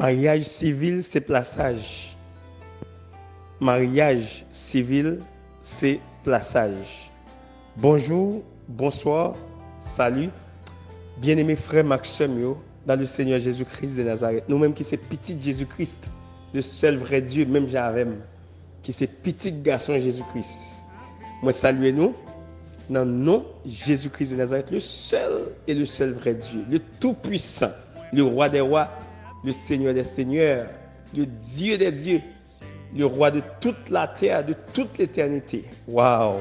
Mariage civil, c'est plaçage. Mariage civil, c'est plaçage. Bonjour, bonsoir, salut. Bien-aimés frères Maxime, dans le Seigneur Jésus-Christ de Nazareth. Nous-mêmes qui c'est petit Jésus-Christ, le seul vrai Dieu, même Javé, qui c'est petit garçon Jésus-Christ. Moi, saluez nous dans le nom Jésus-Christ de Nazareth, le seul et le seul vrai Dieu, le Tout-Puissant, le Roi des rois, le Seigneur des seigneurs, le Dieu des dieux, le Roi de toute la terre, de toute l'éternité. Waouh!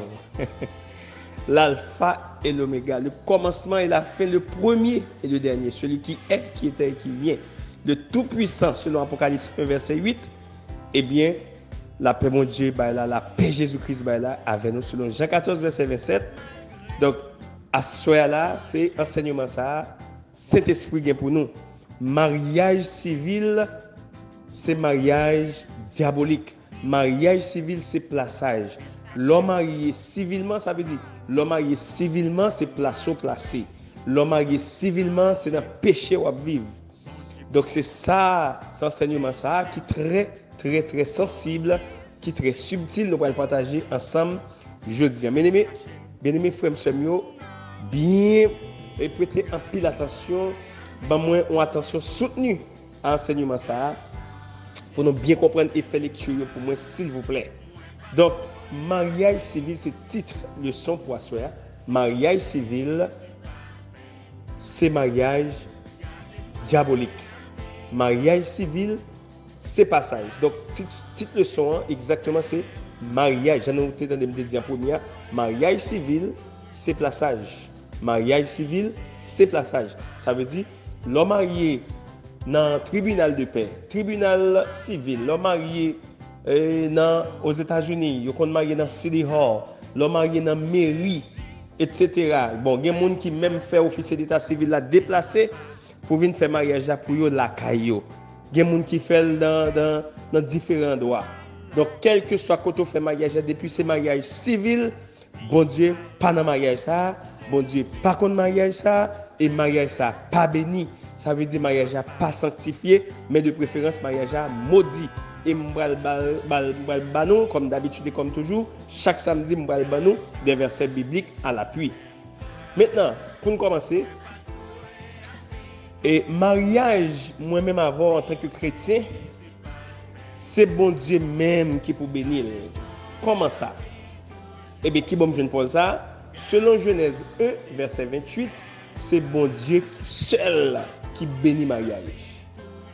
L'alpha et l'oméga, le commencement et la fin, le premier et le dernier, celui qui est, qui était et qui vient, le Tout-Puissant, selon Apocalypse 1, verset 8. Eh bien, la paix, mon Dieu, la paix Jésus-Christ, avec nous, selon Jean 14, verset 27. Donc, à ce soir-là, c'est enseignement ça, Saint-Esprit vient pour nous. Mariage civil, c'est mariage diabolique. Mariage civil, c'est plaçage. L'homme marié civilement, ça veut dire, l'homme marié civilement, c'est placé. L'homme marié civilement, c'est dans le péché ou à vivre. Donc, c'est ça, cet enseignement ça, qui est très, très sensible, qui est très subtil, nous allons le partager ensemble jeudi. Bien-aimés frères et sœurs, bien, et prêtez un pile attention, moins une attention soutenue à l'enseignement ça, pour nous bien comprendre et faire lecture pour moi, s'il vous plaît. Donc, mariage civil, c'est titre, leçon pour asseoir. Mariage civil, c'est mariage diabolique. Mariage civil, c'est passage. Donc, titre leçon, exactement, c'est mariage. J'en ai noté dans des médias premières. Mariage civil, c'est plaçage. Mariage civil, c'est plaçage. Ça veut dire, l'homme marié dans le tribunal de paix, tribunal civil, l'homme marié aux États-Unis, ils sont mariés dans City Hall, l'homme marié dans mairie, etc. Bon, il y a des gens qui même fait officier d'état civil là déplacé pour venir faire mariage là pour la caillou. Il y a des gens qui fait dans différents endroits. Donc, quel que soit quand on fait mariage depuis ces mariages civils, bon Dieu, pas dans mariage ça, bon Dieu, pas contre mariage ça, et mariage ça, pas béni. Ça veut dire mariage pas sanctifié, mais de préférence mariage maudit. Et m'bral banou, comme d'habitude et comme toujours, chaque samedi m'bral banou des versets bibliques à l'appui. Maintenant, pour commencer, et mariage, moi-même avant en tant que chrétien, c'est bon Dieu même qui peut bénir. Comment ça? Eh bien, qui bon jeune pour ça? Selon Genèse 1, verset 28, c'est bon Dieu seul qui bénit mariage.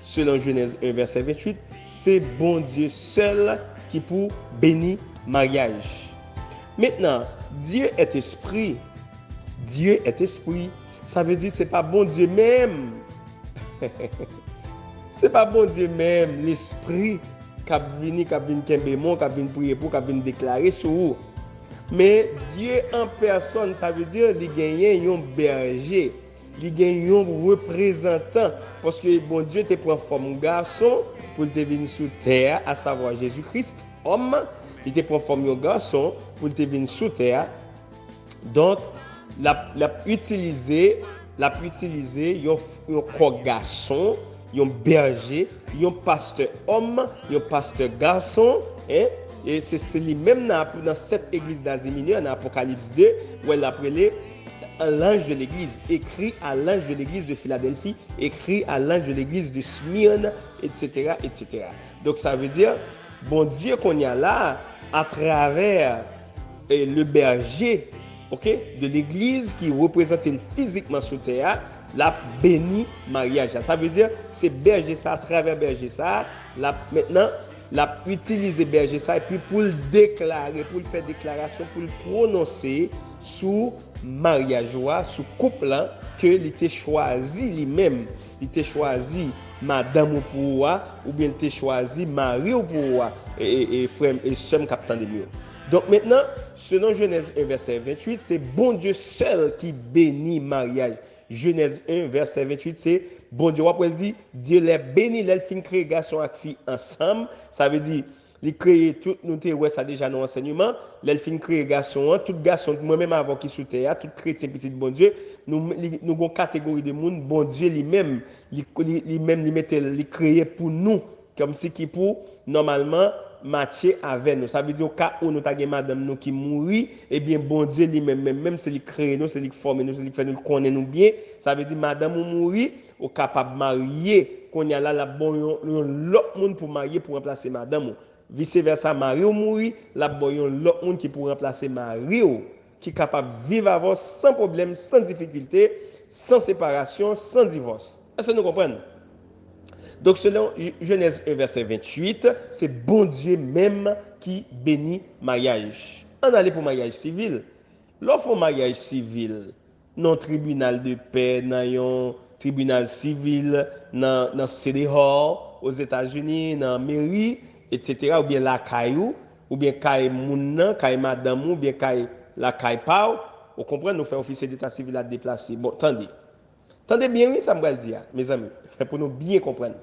Selon Genèse 1, verset 28, c'est bon Dieu seul qui peut bénir mariage. Maintenant, Dieu est esprit. Dieu est esprit. Ça veut dire que ce n'est pas bon Dieu même. Ce n'est pas bon Dieu même, l'esprit qui vient kembe, qui vient prier pour, qui vient déclarer sur vous. Mais Dieu en personne, ça veut dire qu'il gagne un berger, il gagne un représentant. Parce que bon Dieu te prend forme garçon pour te venir sur terre, à savoir Jésus-Christ, homme. Il te prend forme garçon pour te venir sur terre. Donc, l'a utilisé un corps garçon, un berger, un pasteur homme, un pasteur garçon, hein? Et c'est lui-même dans cette église d'Asie mineure, dans Apocalypse 2, où elle appelait l'ange de l'église, écrit à l'ange de l'église de Philadelphie, écrit à l'ange de l'église de Smyrne, etc., etc. Donc ça veut dire, bon Dieu qu'on y a là, à travers le berger, de l'église qui représente physiquement sur terre, la béni mariage. Ça veut dire, c'est berger ça, à travers berger ça, maintenant, l'a utiliser berger ça et puis pour le déclarer, pour le faire déclaration, pour le prononcer sous mariage, sous couple que il était choisi lui-même, il était choisi madame pour ou bien il était choisi mari pour et frère et sœur capitaine de mieux. Donc maintenant, selon Genèse 1 verset 28, c'est bon Dieu seul qui bénit mariage. Genèse 1 verset 28, c'est bon Dieu après dit Dieu les bénit, les fin créer garçon et fille ensemble. Ça veut dire il crée tout nous te ouais ça déjà dans enseignement, l'elle fin créer garçon, tout garçon moi-même avant qui sous terre, tout chrétien petit bon Dieu, nous avons catégorie de monde bon Dieu lui-même, lui-même il mettait il créé pour nous comme si qui pour normalement matcher avec nous. Ça veut dire au cas où nous avons madame nous qui mourit, eh bien bon Dieu lui-même même c'est lui créer nous, c'est lui former nous, c'est lui faire nous connaître nous bien. Ça veut dire madame ou mourit, au capable marier, qu'on y a là la bon l'autre monde pour marier pour remplacer madame. Vice versa, mari ou mourir, la boyon l'autre monde qui pour remplacer mari ou qui est capable de vivre avant sans problème, sans difficulté, sans séparation, sans divorce. Est-ce que nous comprenons? Donc, selon Genèse 1, verset 28, c'est bon Dieu même qui bénit mariage. On allait pour mariage civil. Lorsqu'on mariage civil, dans tribunal de paix, dans un tribunal civil, dans City Hall, aux États-Unis, dans mairie, etc., ou bien la caillou, ou bien caille moun, caille madame, ou bien caille la caille pao, vous comprenez, nous faisons officier d'état civil à déplacer. Bon, attendez. Attendez bien, oui, ça me va le dire, mes amis, pour nous bien comprendre.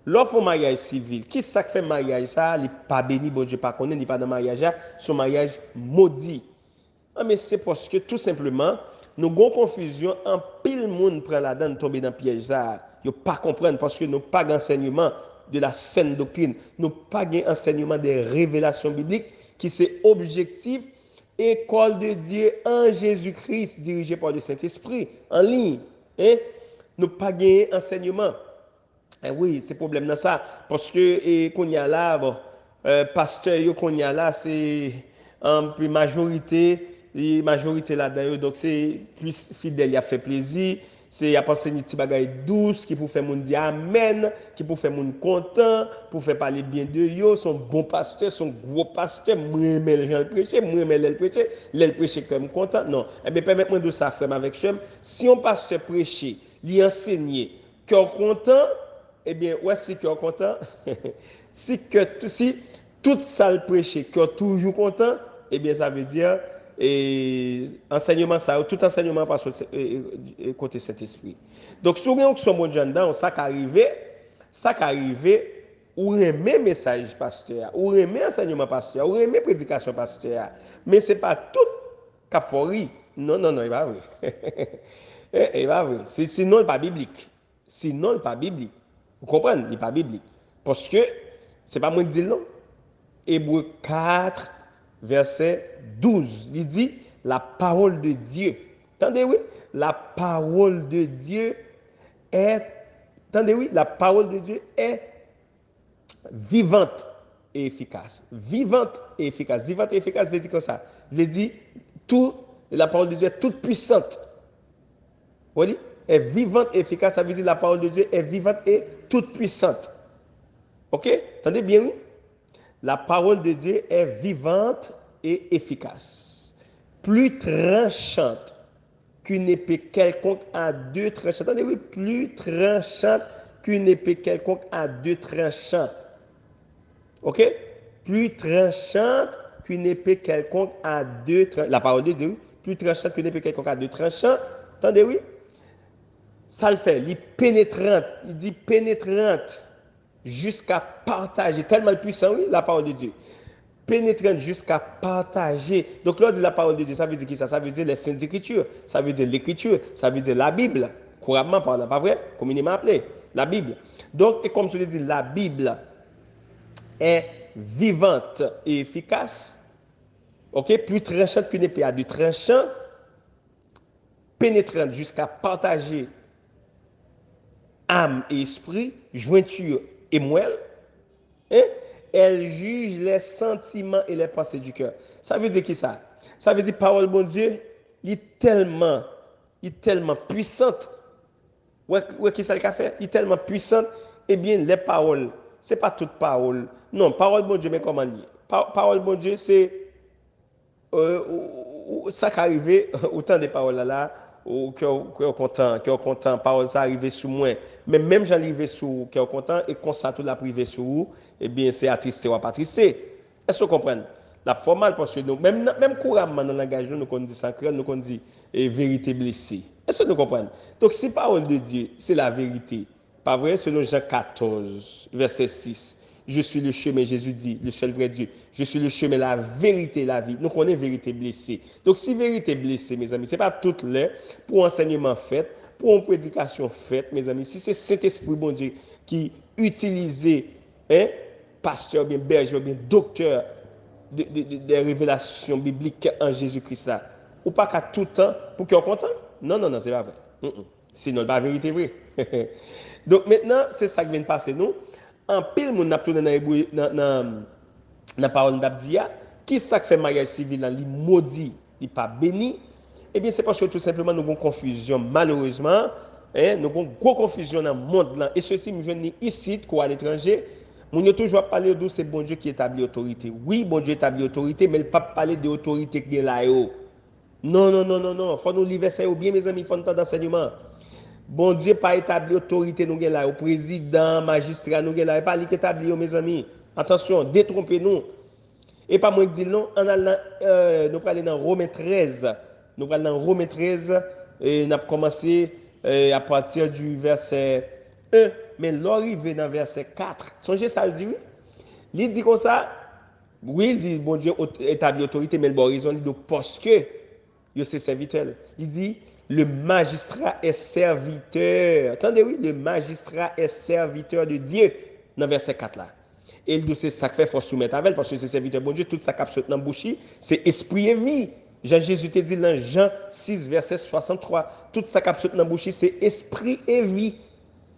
L'offre au mariage civil, qui ça fait mariage ça, il n'est pas béni, bon Dieu, pas connaît, il n'est pas dans mariage, son mariage maudit. Ah, mais c'est parce que tout simplement, nous avons confusion, en pile monde prend la dent, tomber dans le piège ça. Ils ne pas comprendre parce que nous n'avons pas d'enseignement de la saine doctrine, nous n'avons pas d'enseignement des révélations bibliques qui c'est objectif, école de Dieu en Jésus-Christ, dirigée par le Saint-Esprit, en ligne. Hein? Nous n'avons pas d'enseignement. Eh oui, c'est problème dans ça. Parce que, qu'on y a là, bon, pasteur, qu'on y a là, c'est en majorité là-dedans, donc c'est plus fidèle, il a fait plaisir. C'est y a pensé une petite bagaille douce qui pour faire mon dire amen, qui pour faire mon content, pour faire parler bien de yo, son bon pasteur, son gros pasteur, moi aimer les gens prêcher, moi aimer les prêcher, les prêcher comme content. Non, eh bien permettez-moi de ça frère avec chem. Si on pasteur prêcher, lui enseigner, cœur content, eh bien, ouais, si cœur content, si toute salle prêcher, cœur toujours content, eh bien, ça veut dire, enseignement, ça, tout enseignement passe côté Saint-Esprit. Donc, si on sont bon dedans, ça qui arrive, ou aimer message pasteur, ou aimer enseignement pasteur, ou aimer prédication pasteur, mais ce n'est pas tout capfori. Non, non, non, il va vrai. Il va vrai. Sinon, il n'est pas biblique. Sinon, il n'est pas biblique. Vous comprenez? Il n'est pas biblique. Parce que, ce n'est pas moi qui dis non. Hébreux 4, verset 12. Il dit, la parole de Dieu. Attendez, oui. La parole de Dieu est. Attendez, oui. La parole de Dieu est vivante et efficace. Vivante et efficace. Vivante et efficace veut dire comme ça. Veut dire, la parole de Dieu est toute puissante. Vous voyez? Est vivante et efficace, ça veut dire la parole de Dieu est vivante et toute puissante. Ok? Attendez bien, oui? La parole de Dieu est vivante et efficace. Plus tranchante qu'une épée quelconque à deux tranchants. Attendez, oui? Plus tranchante qu'une épée quelconque à deux tranchants. Ok? Plus tranchante qu'une épée quelconque à deux tranchants. La parole de Dieu, oui? Plus tranchante qu'une épée quelconque à deux tranchants. Attendez, oui? Ça le fait, il est pénétrante, il dit pénétrante jusqu'à partager, tellement puissant, oui, la parole de Dieu. Pénétrante jusqu'à partager. Donc, là, on dit la parole de Dieu, ça veut dire qui ça? Ça veut dire les saintes écritures, ça veut dire l'écriture, ça veut dire la Bible, couramment parlant, pas vrai? Communément appelé, la Bible. Donc, et comme je l'ai dit, la Bible est vivante et efficace, ok? Plus tranchante qu'une épée à deux tranchants, pénétrante jusqu'à partager âme et esprit, jointure et moelle, hein? Elle juge les sentiments et les pensées du cœur. Ça veut dire qui ça? Ça veut dire parole bon Dieu, il est tellement puissante. Ouais, qui ça le fait? Il est tellement puissante. Eh bien, les paroles, c'est pas toute parole. Non, parole bon Dieu, mais comment dire? Parole bon Dieu, c'est ça qui arrive, autant de paroles là, ou cœur content, parole ça arrive sous moi. Mais même j'en arrive sous cœur content et quand ça tout la privé sous vous, eh bien c'est attristé ou pas attristé. Est-ce que vous comprenez? La formale parce que nous, même couramment dans le langage, nous qu'on dit sacré, nous qu'on dit vérité blessée. Est-ce que nous comprenons? Donc si parole de Dieu, c'est la vérité. Pas vrai? Selon Jean 14, verset 6. Je suis le chemin, Jésus dit, le seul vrai Dieu. Je suis le chemin, la vérité, la vie. Donc, on est vérité blessée. Donc, si vérité blessée, mes amis, ce n'est pas toute l'heure pour enseignement fait, pour une prédication faite, mes amis. Si c'est Saint-Esprit, bon Dieu, qui utilise, hein, pasteur, bien berger, bien docteur des révélations bibliques en Jésus-Christ, là, ou pas qu'à tout temps pour qu'on content? Non, non, non, c'est pas vrai. Sinon, la vérité est vraie. Donc, maintenant, c'est ça qui vient de passer, nous. En pile, mon a tourné dans la parole d'Abdia, qui ça fait mariage civil dans les maudit, il pas béni. Eh bien, c'est parce que tout simplement, nous avons une confusion, malheureusement. Hein, nous avons une grosse confusion dans le monde. Là. Et ceci, nous jeunes ici, quoi, à l'étranger, nous avons toujours parlé de c'est bon Dieu qui établit l'autorité. Oui, bon Dieu établit l'autorité, mais il ne pas parler de l'autorité qui est là. Non, non, non, non, non. Il faut nous livrer ça bien, mes amis, il faut nous temps d'enseignement. Bon Dieu pas établi autorité nous là, au président, magistrat nous là, pas lui qui établi mes amis. Attention, détrompez-nous. Et pas moi qui dis non, on a nous allons dans Romains 13. Nous allons dans Romains 13 et nous avons commencé à partir du verset 1, mais l'arrivée dans verset 4. Songez ça le dit oui. Il dit comme ça. Oui, il dit bon Dieu établit autorité mais le bon raison dit parce que c'est serviteur. Il dit le magistrat est serviteur. Attendez, oui, le magistrat est serviteur de Dieu, dans verset 4 là. Et il dit, c'est ça que fait, il faut soumettre avec, parce que c'est serviteur de Dieu, tout ça qui dans la bouche, c'est esprit et vie. Jésus te dit dans Jean 6, verset 63, tout ça qui dans la bouche, c'est esprit et vie.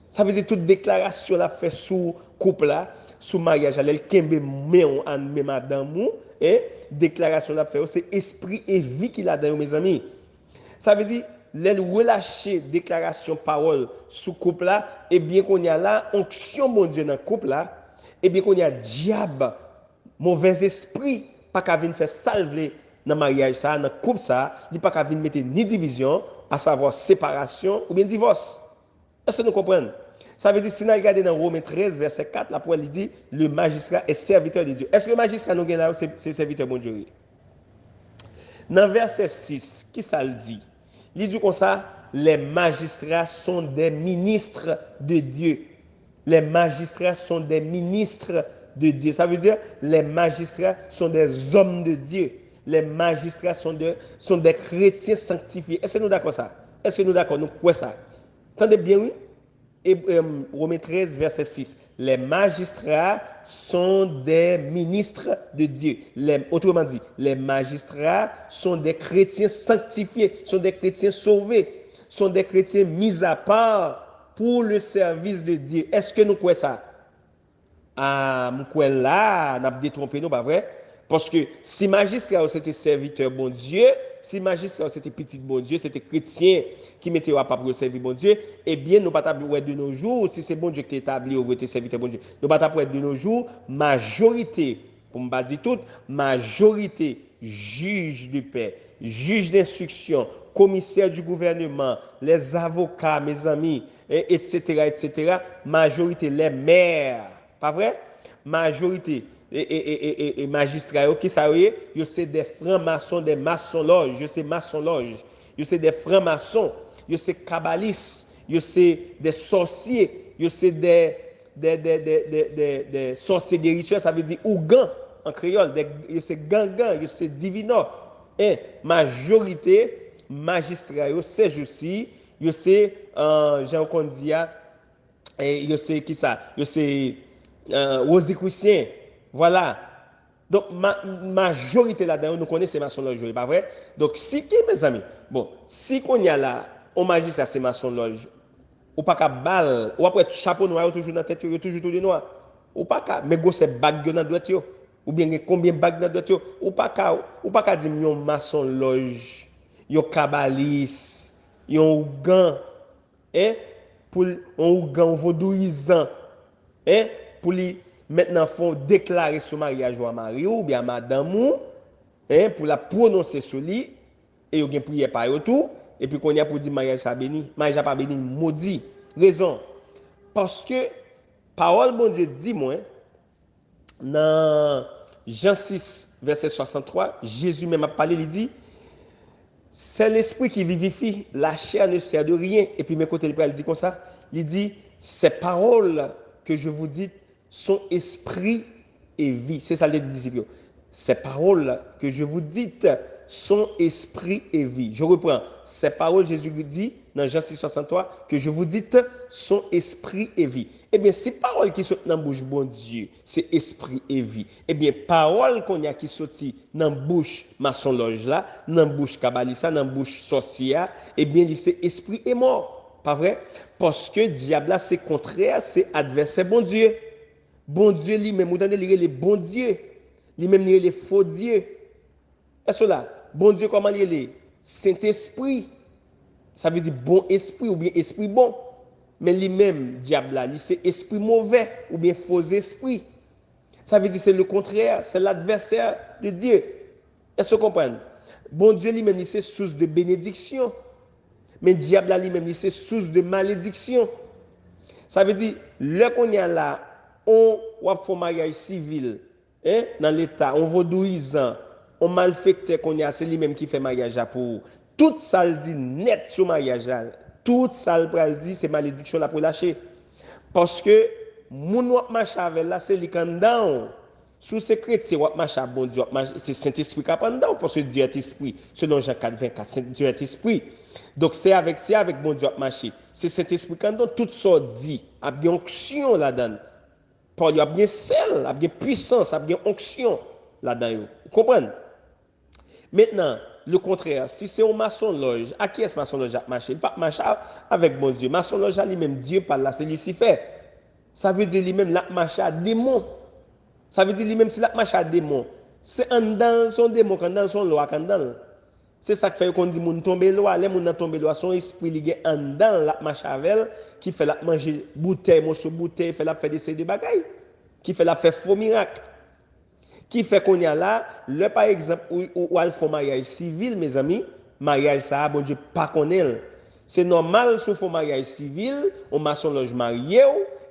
Ça veut dire toute déclaration là fait sous couple là, sous mariage, elle kembe meon an me madame et déclaration là fait c'est esprit et vie qu'il a dans mes amis. Ça veut dire, les relâcher déclaration parole sous couple là, et bien qu'on y a là, onction bon Dieu dans le couple là, et bien qu'on y a diable, mauvais esprit, pas qu'à venir faire salver dans le mariage ça, dans le couple ça, il pas qu'à venir mettre ni division, à savoir séparation ou bien divorce. Est-ce que nous comprenons? Ça veut dire, si nous regardons dans Romains 13, verset 4, là, il dit, le magistrat est serviteur de Dieu. Est-ce que le magistrat nous gagne là, c'est serviteur bon Dieu? Dans verset 6, qui ça le dit? Il dit comme ça, les magistrats sont des ministres de Dieu. Les magistrats sont des ministres de Dieu. Ça veut dire, les magistrats sont des hommes de Dieu. Les magistrats sont des chrétiens sanctifiés. Est-ce que nous d'accord ça? Est-ce que nous d'accord? Nous quoi ça? Entendez bien, oui? Romains 13, verset 6. Les magistrats sont des ministres de Dieu. Autrement dit, les magistrats sont des chrétiens sanctifiés, sont des chrétiens sauvés, sont des chrétiens mis à part pour le service de Dieu. Est-ce que nous croyons ça? Ah, nous croyons là, nous avons détrompé, nous, pas vrai? Parce que si magistrat c'était serviteur bon Dieu, si magistrat c'était petit bon Dieu, c'était chrétien qui mettait à part pour servir bon Dieu, eh bien nous pas taper de nos jours, si c'est bon Dieu qui est établi ou était serviteur bon Dieu, nous pas taper de nos jours majorité, pour me pas dire tout, majorité juge de paix, juge d'instruction, commissaire du gouvernement, les avocats, mes amis, etc., etc., majorité les maires, pas vrai? Majorité et magistrats qui ça y est, c'est des francs-maçons, des maçons-loges, c'est maçons-loges, c'est des francs-maçons, c'est kabbalistes, c'est des sorciers, c'est des sorciers guérisseurs, ça veut dire ougan en créole, c'est gangan, c'est divino. Et majorité magistrats, c'est aussi, c'est Jean Condia, et c'est qui ça, c'est Rosicrucien. Voilà. Donc, majorité là-dedans, nous connaissons ces maçons-loges, pas vrai? Donc, si, mes amis, bon, si qu'on y a là, on magistrat ces maçons-loges, ou pas qu'à balle, ou après chapeau noir, toujours dans la tête, toujours tout de noir, ou pas qu'à, mais go c'est bague dans la tête, ou bien combien bague dans la tête, ou pas qu'à dire, yon maçon-loge, yon kabbalis, yon gant, hein, pour, on gant vaudouisant, hein, pour les maintenant faut déclarer ce mariage à mari ou bien à madame hein, pour la prononcer sur lui et il y a prière par tout et puis qu'on y a pour dire mariage ça béni mariage pas béni maudit raison parce que parole bon Dieu dit moi dans Jean 6 verset 63 Jésus même a parlé il dit c'est l'esprit qui vivifie la chair ne sert de rien et puis mes côtés il dit comme ça il dit ces paroles que je vous dis sont esprit et vie. C'est ça les disciples. Ces paroles que je vous dis sont esprit et vie. Je reprends. Ces paroles, Jésus dit dans Jean 6,63, que je vous dis sont esprit et vie. Eh bien, ces paroles qui sont dans la bouche bon Dieu, c'est esprit et vie. Eh bien, paroles qu'on a qui sont dans la bouche maçon loge là, dans la bouche kabalissa, dans la bouche sorcière, eh bien, c'est esprit et mort. Pas vrai? Parce que diable là, c'est contraire, c'est adversaire bon Dieu. Bon Dieu lui-même, vous donnez les bons dieux. Lui-même, les faux dieux. Est-ce là? Bon Dieu, comment il est? Saint-Esprit. Ça veut dire bon esprit ou bien esprit bon. Mais lui-même, diable là, c'est esprit mauvais ou bien faux esprit. Ça veut dire c'est le contraire, c'est l'adversaire de Dieu. Est-ce que vous comprenez? Bon Dieu lui-même, c'est source de bénédiction. Mais diable là lui-même, c'est source de malédiction. Ça veut dire, le qu'on y a là, on va faire mariage civil dans l'État, on vaudouisant, on malfecté qu'on y a, c'est lui-même qui fait mariage pour tout ça le dit net sur mariage. Tout ça le dit, c'est malédiction là pour lâcher. Parce que moun wap marche avec là, c'est li kandan. Sous secret, c'est wap marche bon Dieu, c'est Saint-Esprit qui apprend parce que Dieu est esprit. Selon Jean 4, 24, Dieu est esprit. Donc c'est avec bon Dieu marcher. C'est Saint-Esprit qui donne tout ça dit, a bien onction là-dedans. Paul y a bien sel, a bien puissance, a bien onction là-dedans. Vous comprenez? Maintenant, le contraire, si c'est un maçon loge, à qui est-ce maçon loge a marché? Il pas marcher avec bon Dieu. Maçon loge lui-même Dieu par là, c'est Lucifer. Ça veut dire lui-même la marche à démon. Ça veut dire lui-même c'est la marche à démon. C'est en dans son démon, quand dans son loi, quand dans. C'est ça qui fait qu'on dit moun tomber loi, les moun tomber loi, son esprit lié en dans la marche avec qui fait la manger bouteille, morceau bouteille, fait la faire des séries de bagailles, qui fait la faire faux miracle. Qui fait qu'on y a là, le par exemple, où elle fait mariage civil, mes amis, mariage ça, bon Dieu, pas connaît. C'est normal, si on fait mariage civil, on maçon loge marié,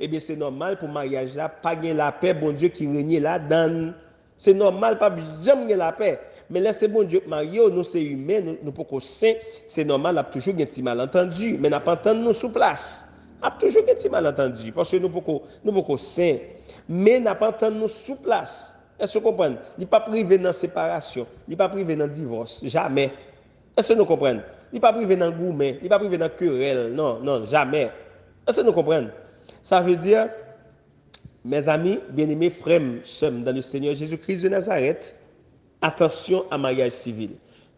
eh bien c'est normal pour mariage là, pas gagner la paix, bon Dieu qui règne là dedans. C'est normal, pas jamais gagner la paix. Mais là, c'est bon Dieu marié, nous c'est humain, nous pas saint, c'est normal, il y a toujours un petit malentendu, mais n'a pas entendu nous sous place. Il y a toujours un petit malentendu, parce que nous pas saint, mais n'a pas entendu nous sous place. Est-ce que vous comprenez? Il n'est pas privé dans la séparation, il n'est pas privé dans le divorce, jamais. Est-ce que nous comprenons? Il n'est pas privé dans le gourmet, il n'est pas privé dans la querelle, non, non, jamais. Est-ce que nous comprenons? Ça veut dire, mes amis, bien-aimés, frères, sœurs, dans le Seigneur Jésus-Christ de Nazareth, attention à mariage civil.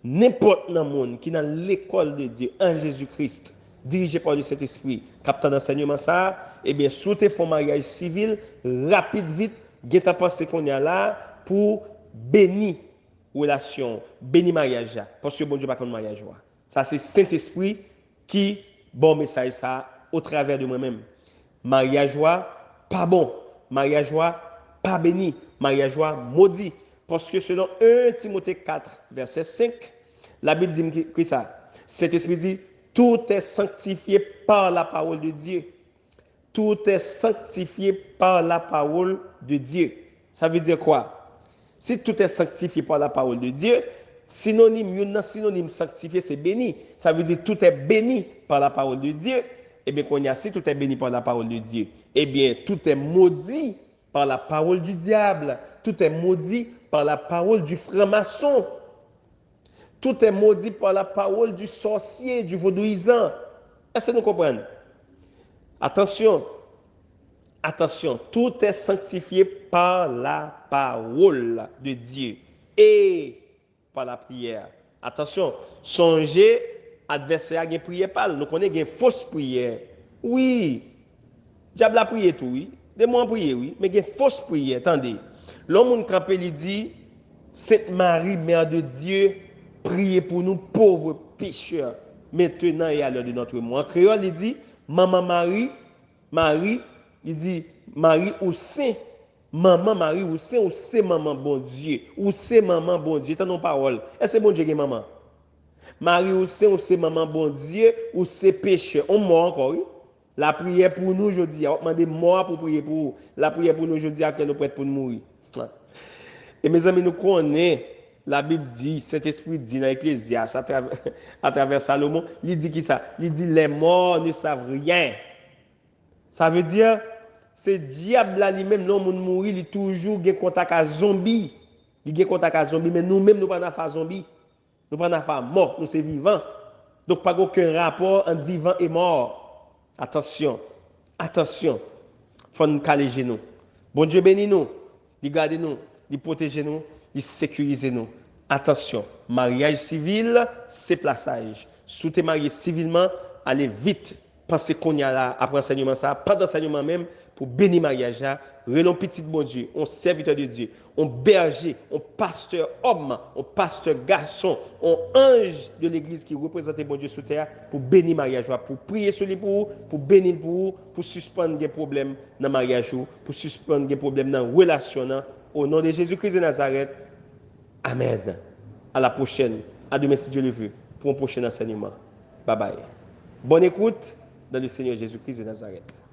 N'importe dans le monde qui est dans l'école de Dieu en Jésus-Christ, dirigé par le Saint-Esprit, captant d'enseignement ça, eh bien, sous tes fonds mariage civil, rapide, vite, Gen ta pensé qu'on y a là pour bénir relation, bénir mariage. Parce que bon Dieu pas comme mariage. Ça c'est Saint-Esprit qui bon message ça au travers de moi-même. Mariage pas bon, mariage pas béni, mariage maudit. Parce que selon 1 Timothée 4 verset 5, la Bible dit que ça. Saint-Esprit dit tout est sanctifié par la parole de Dieu. Tout est sanctifié par la parole de Dieu. Ça veut dire quoi? Si tout est sanctifié par la parole de Dieu, synonyme sanctifié, c'est béni. Ça veut dire tout est béni par la parole de Dieu. Eh bien, si tout est béni par la parole de Dieu, eh bien, tout est maudit par la parole du diable. Tout est maudit par la parole du franc-maçon. Tout est maudit par la parole du sorcier, du vaudouisant. Est-ce que nous comprenons? Attention, tout est sanctifié par la parole de Dieu et par la prière. Attention, songez, adversaire a une prière pas. Nous connaissons une fausse prière. Oui, diable a prié tout, oui. Des mots prier, oui, mais une fausse prière. Attendez, l'homme campé lui dit, Sainte Marie, Mère de Dieu, priez pour nous pauvres pécheurs, maintenant et à l'heure de notre mort. En créole, il dit, Maman Marie, il dit, Marie ou saint, maman Marie ou c'est maman bon Dieu, ou c'est maman bon Dieu, t'as nos paroles. Est-ce que bon Dieu est maman? Marie ou c'est maman bon Dieu, ou c'est pécheur. On mort encore, oui? La prière pour nous aujourd'hui, on demande mort pour prier pour vous. La prière pour nous aujourd'hui, à nous prête pour nous mourir. Et mes amis, nous connaissons, la Bible dit, Saint-Esprit dit dans l'Ecclésiaste, à travers Salomon, il dit qui ça? Il dit, les morts ne savent rien. Ça veut dire, c'est diable là lui-même, non, moun mourir, il toujours gen contact à zombie. Il gen contact à zombie, mais nous-mêmes, nous pas dans faire zombie. Nous pas dans faire mort, nous c'est vivant. Donc pas aucun rapport entre vivant et mort. Attention, attention. Faut nous caler nous. Bon Dieu bénit nous, il garde nous, il protège nous, il sécurise nous. Attention, mariage civil, c'est plaçage. Si tu es marié civilement, allez vite. Pensez qu'on y a là, après enseignement ça, pas d'enseignement même, pour bénir mariage là, relons petit bon Dieu, on serviteur de Dieu, on berger, on pasteur homme, on pasteur garçon, on ange de l'église qui représente bon Dieu sur terre pour bénir mariage là, pour prier sur lui pour bénir pour suspendre des problèmes dans mariage, pour suspendre des problèmes dans relation au nom de Jésus-Christ de Nazareth. Amen. À la prochaine. À demain si Dieu le veut pour un prochain enseignement. Bye bye. Bonne écoute dans le Seigneur Jésus-Christ de Nazareth.